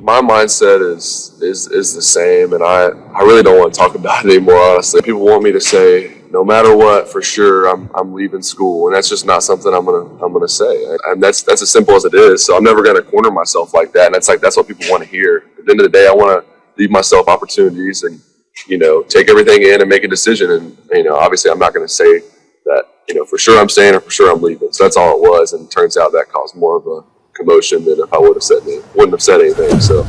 my mindset is the same, and I really don't want to talk about it anymore, honestly. People want me to say, no matter what, for sure, I'm leaving school, and that's just not something I'm gonna say. And that's as simple as it is. So I'm never gonna corner myself like that, and that's what people want to hear. At the end of the day, I want to leave myself opportunities and, take everything in and make a decision. And, obviously I'm not going to say that, for sure I'm staying or for sure I'm leaving. So that's all it was. And it turns out that caused more of a commotion than if I wouldn't have said anything. So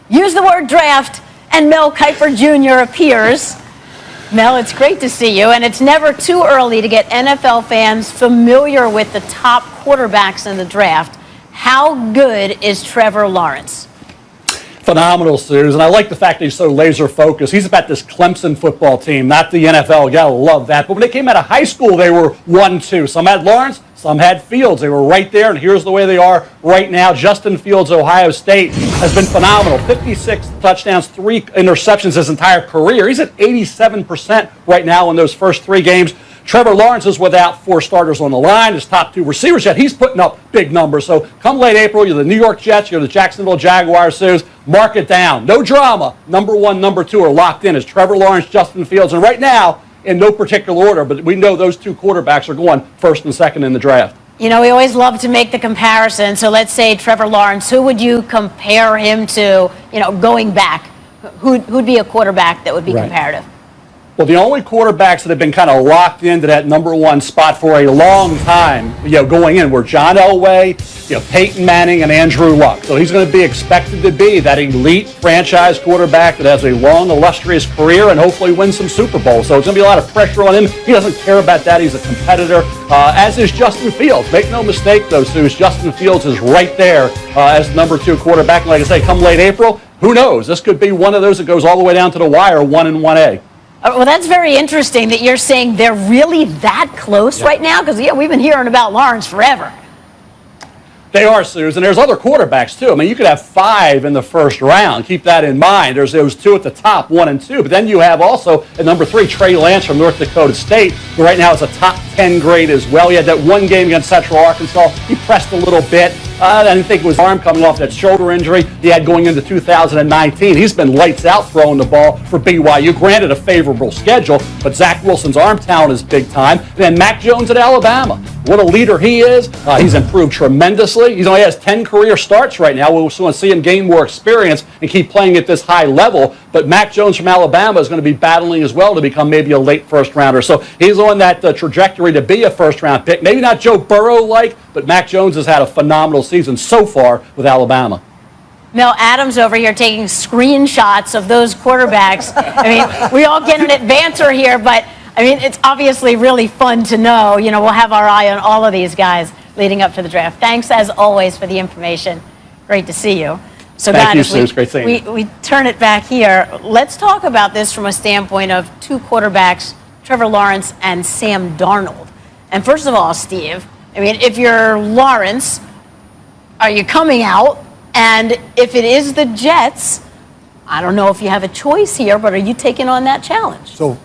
use the word draft and Mel Kiper Jr. appears. Mel, it's great to see you. And it's never too early to get NFL fans familiar with the top quarterbacks in the draft. How good is Trevor Lawrence? Phenomenal, Susan. I like the fact that he's so laser focused. He's about this Clemson football team, not the NFL. You gotta love that. But when they came out of high school, they were 1-2. Some had Lawrence, some had Fields. They were right there, and here's the way they are right now. Justin Fields, Ohio State, has been phenomenal. 56 touchdowns, 3 interceptions his entire career. He's at 87% right now in those first 3 games. Trevor Lawrence is without 4 starters on the line, his top 2 receivers, yet he's putting up big numbers. So come late April, you're the New York Jets, you're the Jacksonville Jaguars, Suze. Mark it down. No drama. Number 1, number 2 are locked in as Trevor Lawrence, Justin Fields. And right now, in no particular order, but we know those 2 quarterbacks are going first and second in the draft. We always love to make the comparison. So let's say Trevor Lawrence, who would you compare him to, going back? Who'd be a quarterback that would be comparative? Well, the only quarterbacks that have been kind of locked into that number 1 spot for a long time, going in were John Elway, Peyton Manning, and Andrew Luck. So he's going to be expected to be that elite franchise quarterback that has a long, illustrious career and hopefully win some Super Bowls. So it's going to be a lot of pressure on him. He doesn't care about that. He's a competitor, as is Justin Fields. Make no mistake, though, Suze, Justin Fields is right there as number 2 quarterback. And like I say, come late April, who knows? This could be one of those that goes all the way down to the wire, 1 and 1A. Well, that's very interesting that you're saying they're really that close right now, because we've been hearing about Lawrence forever. They are, Susan. There's other quarterbacks, too. I mean, you could have 5 in the first round. Keep that in mind. There's those 2 at the top, 1 and 2. But then you have also, at number 3, Trey Lance from North Dakota State, who right now is a top 10 grade as well. He had that 1 game against Central Arkansas. He pressed a little bit. I didn't think it was arm coming off that shoulder injury he had going into 2019. He's been lights out throwing the ball for BYU. Granted, a favorable schedule, but Zach Wilson's arm talent is big time. And then Mac Jones at Alabama. What a leader he is. He's improved tremendously. He only has 10 career starts right now. We'll want to see him gain more experience and keep playing at this high level. But Mac Jones from Alabama is going to be battling as well to become maybe a late first rounder. So he's on that trajectory to be a first round pick. Maybe not Joe Burrow-like, but Mac Jones has had a phenomenal season so far with Alabama. Mel Adams over here taking screenshots of those quarterbacks. I mean, we all get an advancer here, but it's obviously really fun to know. We'll have our eye on all of these guys leading up to the draft. Thanks, as always, for the information. Great to see you. So, Thank you, guys, Sue. It's great seeing you. We turn it back here. Let's talk about this from a standpoint of 2 quarterbacks, Trevor Lawrence and Sam Darnold. And first of all, Steve, if you're Lawrence, are you coming out? And if it is the Jets, I don't know if you have a choice here, but are you taking on that challenge? So,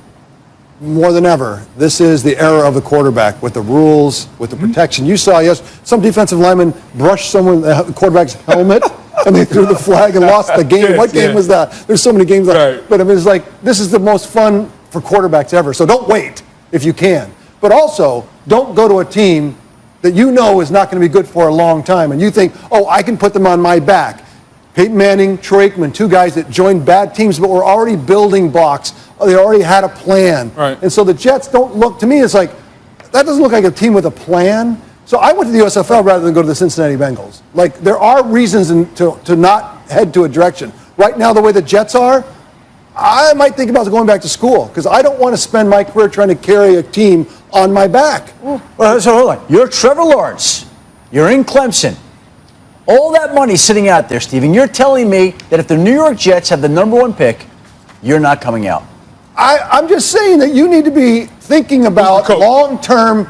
more than ever, this is the era of the quarterback with the rules, with the protection. You saw, some defensive lineman brushed the quarterback's helmet, and they threw the flag and lost the game. What game was that? There's so many games. But it's like, this is the most fun for quarterbacks ever. So don't wait if you can. But also, don't go to a team that you know is not going to be good for a long time, and you think, I can put them on my back. Peyton Manning, Troy Aikman, 2 guys that joined bad teams but were already building blocks. They already had a plan. Right. And so the Jets don't look, to me, it's like, that doesn't look like a team with a plan. So I went to the USFL rather than go to the Cincinnati Bengals. Like, there are reasons to not head to a direction. Right now, the way the Jets are, I might think about going back to school because I don't want to spend my career trying to carry a team on my back. Well, so hold on. You're Trevor Lawrence. You're in Clemson. All that money sitting out there, Steve, and you're telling me that if the New York Jets have the number 1 pick, you're not coming out. I'm just saying that you need to be thinking about long-term,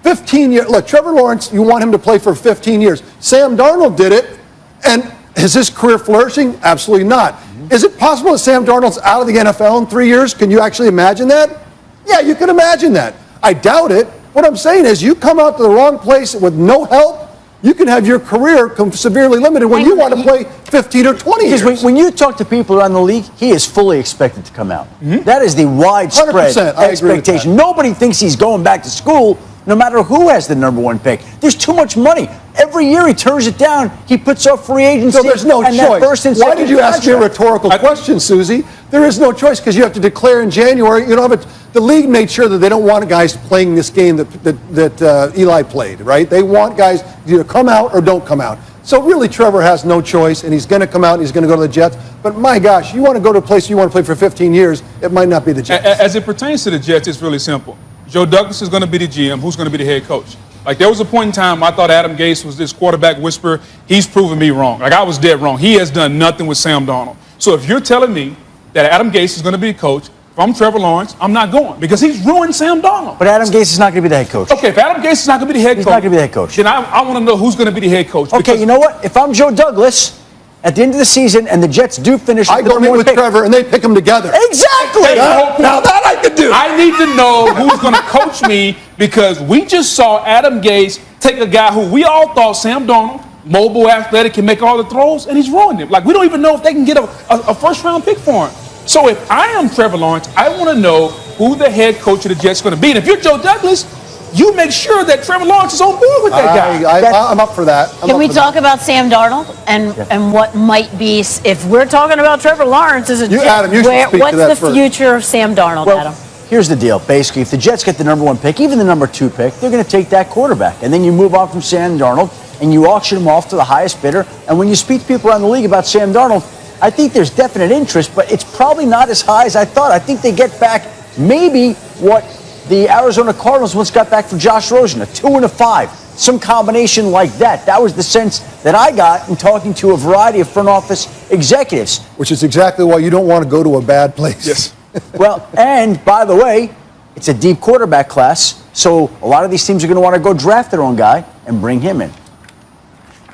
15 years. Look, Trevor Lawrence, you want him to play for 15 years. Sam Darnold did it, and is his career flourishing? Absolutely not. Is it possible that Sam Darnold's out of the NFL in 3 years? Can you actually imagine that? Yeah, you can imagine that. I doubt it. What I'm saying is you come out to the wrong place with no help, you can have your career severely limited when you want to play 15 or 20 years. Because when you talk to people around the league, he is fully expected to come out. That is the widespread 100%, I agree with expectation. that. Nobody thinks he's going back to school, no matter who has the number 1 pick. There's too much money. Every year he turns it down. He puts off free agency. So there's no and that choice. first and Why second did you ask me a contract. rhetorical question, Susie? There is no choice because you have to declare in January. You don't have it. The league made sure that they don't want guys playing this game that Eli played, right? They want guys to either come out or don't come out. So really, Trevor has no choice, and he's going to come out and he's going to go to the Jets. But my gosh, you want to go to a place you want to play for 15 years, it might not be the Jets. As it pertains to the Jets, it's really simple. Joe Douglas is going to be the GM. Who's going to be the head coach? Like, there was a point in time I thought Adam Gase was this quarterback whisperer. He's proven me wrong. Like, I was dead wrong. He has done nothing with Sam Darnold. So if you're telling me that Adam Gase is going to be the coach, if I'm Trevor Lawrence, I'm not going because he's ruined Sam Darnold. But Adam Gase is not going to be the head coach. Okay, if Adam Gase is not going to be the head He's coach, not going to be the head coach. then I want to know who's going to be the head coach. Okay, you know what? If I'm Joe Douglas, at the end of the season, and the Jets do finish, I go meet with Trevor, and they pick them together. Exactly. Now that I can do. I need to know who's going to coach me because we just saw Adam Gase take a guy who we all thought, Sam Darnold, mobile, athletic, can make all the throws, and he's ruined him. Like, we don't even know if they can get a first-round pick for him. So if I am Trevor Lawrence, I want to know who the head coach of the Jets is going to be. And if you're Joe Douglas, you make sure that Trevor Lawrence is on board with that guy. I'm up for that. Can we talk about Sam Darnold and what might be, if we're talking about Trevor Lawrence as a Jet, Adam, you should speak what's to that the first. future of Sam Darnold, Well, Adam? here's the deal. Basically, if the Jets get the number 1 pick, even the number 2 pick, they're going to take that quarterback. And then you move on from Sam Darnold, and you auction him off to the highest bidder. And when you speak to people around the league about Sam Darnold, I think there's definite interest, but it's probably not as high as I thought. I think they get back maybe what the Arizona Cardinals once got back for Josh Rosen, a 2 and a 5, some combination like that. That was the sense that I got in talking to a variety of front office executives. Which is exactly why you don't want to go to a bad place. Yes. Well, and by the way, it's a deep quarterback class, so a lot of these teams are going to want to go draft their own guy and bring him in.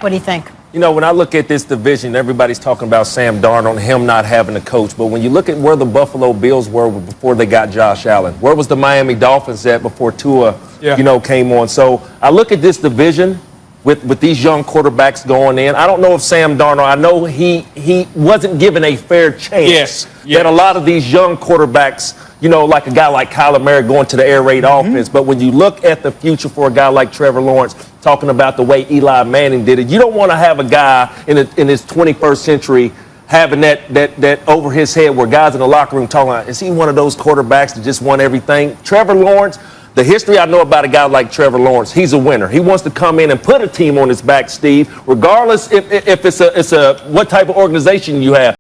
What do you think? You know, when I look at this division, everybody's talking about Sam Darnold and him not having a coach. But when you look at where the Buffalo Bills were before they got Josh Allen, where was the Miami Dolphins at before Tua, came on? So I look at this division with these young quarterbacks going in. I don't know if Sam Darnold, I know he wasn't given a fair chance that a lot of these young quarterbacks, like a guy like Kyler Murray going to the air raid offense. But when you look at the future for a guy like Trevor Lawrence, talking about the way Eli Manning did it, you don't want to have a guy in his 21st century having that over his head where guys in the locker room talking about, is he one of those quarterbacks that just won everything? Trevor Lawrence, the history I know about a guy like Trevor Lawrence, he's a winner. He wants to come in and put a team on his back, Steve, regardless if it's a what type of organization you have.